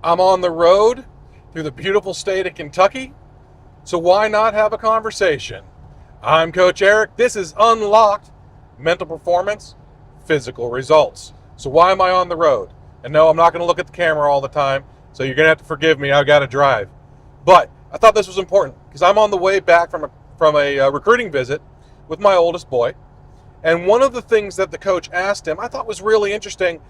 I'm on the road through the beautiful state of Kentucky, so why not have a conversation? I'm Coach Eric. This is Unlocked Mental Performance, Physical Results. So why am I on the road? And no, I'm not going to look at the camera all the time, so you're going to have to forgive me. I've got to drive. But I thought this was important because I'm on the way back from a recruiting visit with my oldest boy. And one of the things that the coach asked him I thought was really interesting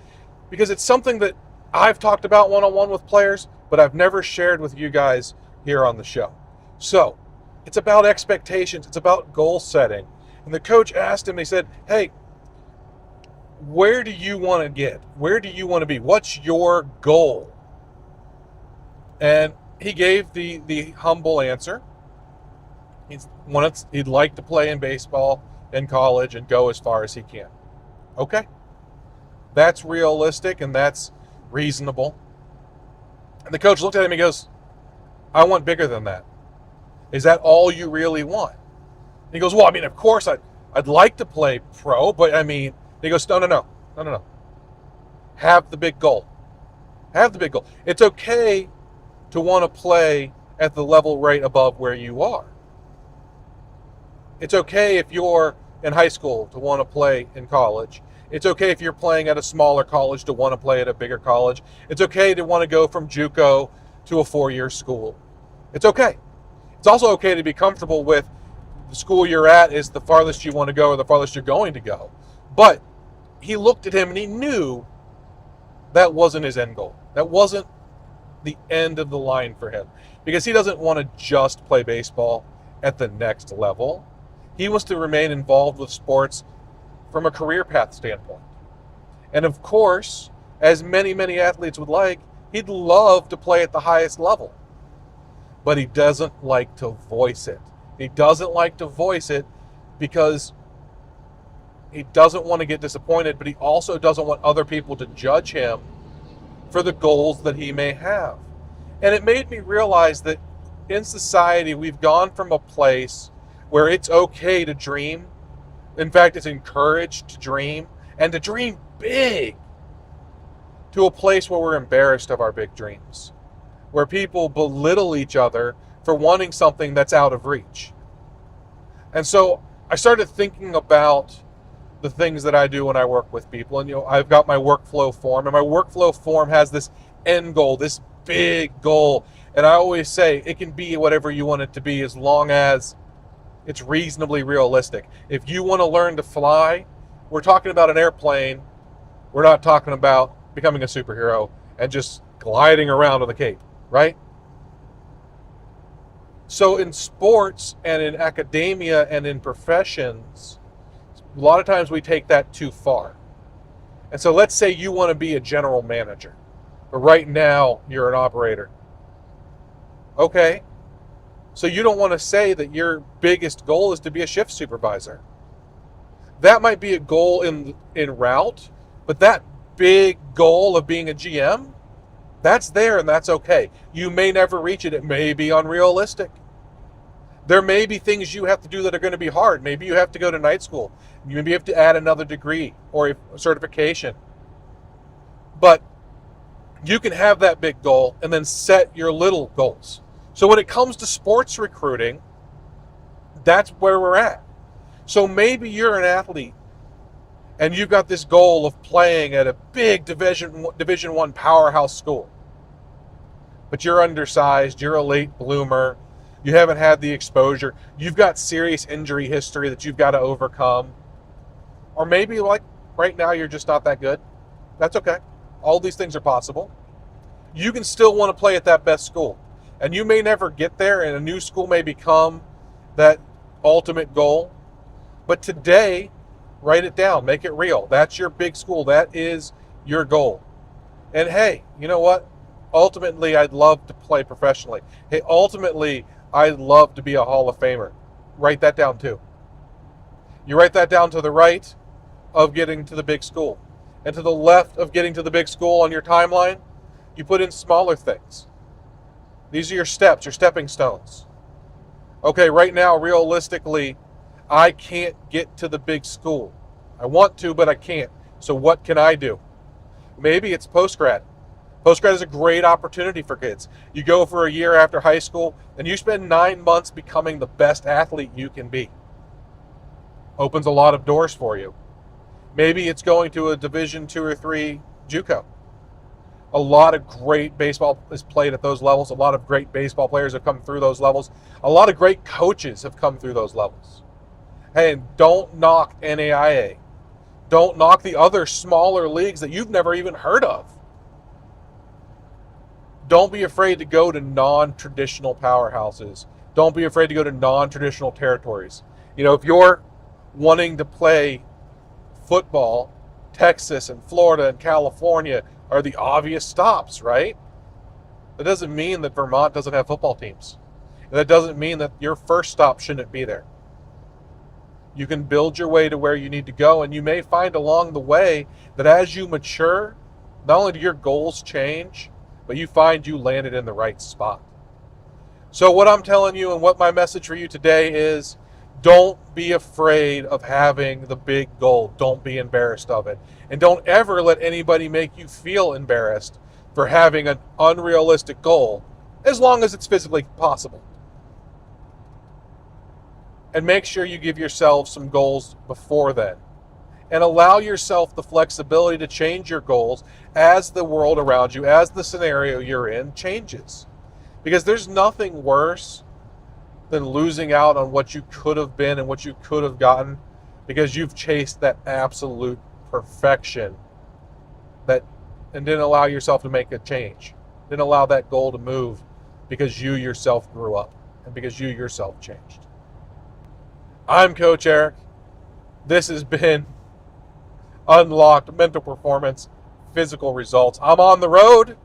because it's something that I've talked about one-on-one with players, but I've never shared with you guys here on the show. So it's about expectations. It's about goal setting. And the coach asked him, he said, hey, where do you want to get? Where do you want to be? What's your goal? And he gave the humble answer. He'd like to play in baseball in college and go as far as he can. Okay. That's realistic and that's reasonable. And the coach looked at him and he goes, I want bigger than that. Is that all you really want? And he goes, well, I mean, of course I'd like to play pro, but I mean, he goes, no. Have the big goal. Have the big goal. It's okay to want to play at the level right above where you are. It's okay if you're in high school to want to play in college. It's okay if you're playing at a smaller college to want to play at a bigger college. It's okay to want to go from JUCO to a 4-year school. It's okay. It's also okay to be comfortable with the school you're at is the farthest you want to go or the farthest you're going to go. But he looked at him and he knew that wasn't his end goal. That wasn't the end of the line for him because he doesn't want to just play baseball at the next level. He wants to remain involved with sports from a career path standpoint. And of course, as many athletes would like, he'd love to play at the highest level. But he doesn't like to voice it. He doesn't like to voice it because he doesn't want to get disappointed, but he also doesn't want other people to judge him for the goals that he may have. And it made me realize that in society, we've gone from a place where it's okay to dream. In fact, it's encouraged to dream and to dream big, to a place where we're embarrassed of our big dreams, where people belittle each other for wanting something that's out of reach. And so I started thinking about the things that I do when I work with people. And, I've got my workflow form, and my workflow form has this end goal, this big goal. And I always say it can be whatever you want it to be as long as it's reasonably realistic. If you want to learn to fly, we're talking about an airplane. We're not talking about becoming a superhero and just gliding around on the Cape, right? So in sports and in academia and in professions, a lot of times we take that too far. And so let's say you want to be a general manager, but right now you're an operator. Okay. So you don't want to say that your biggest goal is to be a shift supervisor. That might be a goal in route, but that big goal of being a GM, that's there and that's okay. You may never reach it. It may be unrealistic. There may be things you have to do that are going to be hard. Maybe you have to go to night school. Maybe you have to add another degree or a certification. But you can have that big goal and then set your little goals. So when it comes to sports recruiting, that's where we're at. So maybe you're an athlete and you've got this goal of playing at a big Division I powerhouse school. But you're undersized, you're a late bloomer, you haven't had the exposure, you've got serious injury history that you've got to overcome. Or maybe like right now you're just not that good. That's okay. All these things are possible. You can still want to play at that best school. And you may never get there, and a new school may become that ultimate goal. But today, write it down. Make it real. That's your big school. That is your goal. And hey, you know what? Ultimately, I'd love to play professionally. Hey, ultimately, I'd love to be a Hall of Famer. Write that down too. You write that down to the right of getting to the big school. And to the left of getting to the big school on your timeline, you put in smaller things. These are your steps, your stepping stones. Okay, right now, realistically, I can't get to the big school. I want to, but I can't. So what can I do? Maybe it's post-grad. Post-grad is a great opportunity for kids. You go for a year after high school, and you spend 9 months becoming the best athlete you can be. Opens a lot of doors for you. Maybe it's going to a Division 2 or 3 JUCO. A lot of great baseball is played at those levels. A lot of great baseball players have come through those levels. A lot of great coaches have come through those levels. And don't knock NAIA. Don't knock the other smaller leagues that you've never even heard of. Don't be afraid to go to non-traditional powerhouses. Don't be afraid to go to non-traditional territories. If you're wanting to play football, Texas and Florida and California are the obvious stops, right? That doesn't mean that Vermont doesn't have football teams. And that doesn't mean that your first stop shouldn't be there. You can build your way to where you need to go, and you may find along the way that as you mature, not only do your goals change, but you find you landed in the right spot. So what I'm telling you and what my message for you today is, don't be afraid of having the big goal. Don't be embarrassed of it. And don't ever let anybody make you feel embarrassed for having an unrealistic goal, as long as it's physically possible. And make sure you give yourself some goals before then. And allow yourself the flexibility to change your goals as the world around you, as the scenario you're in changes. Because there's nothing worse than losing out on what you could have been and what you could have gotten because you've chased that absolute perfection and didn't allow yourself to make a change. Didn't allow that goal to move because you yourself grew up and because you yourself changed. I'm Coach Eric. This has been Unlocked Mental Performance, Physical Results. I'm on the road,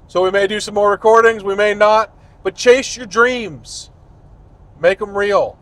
so we may do some more recordings, we may not, but chase your dreams. Make them real.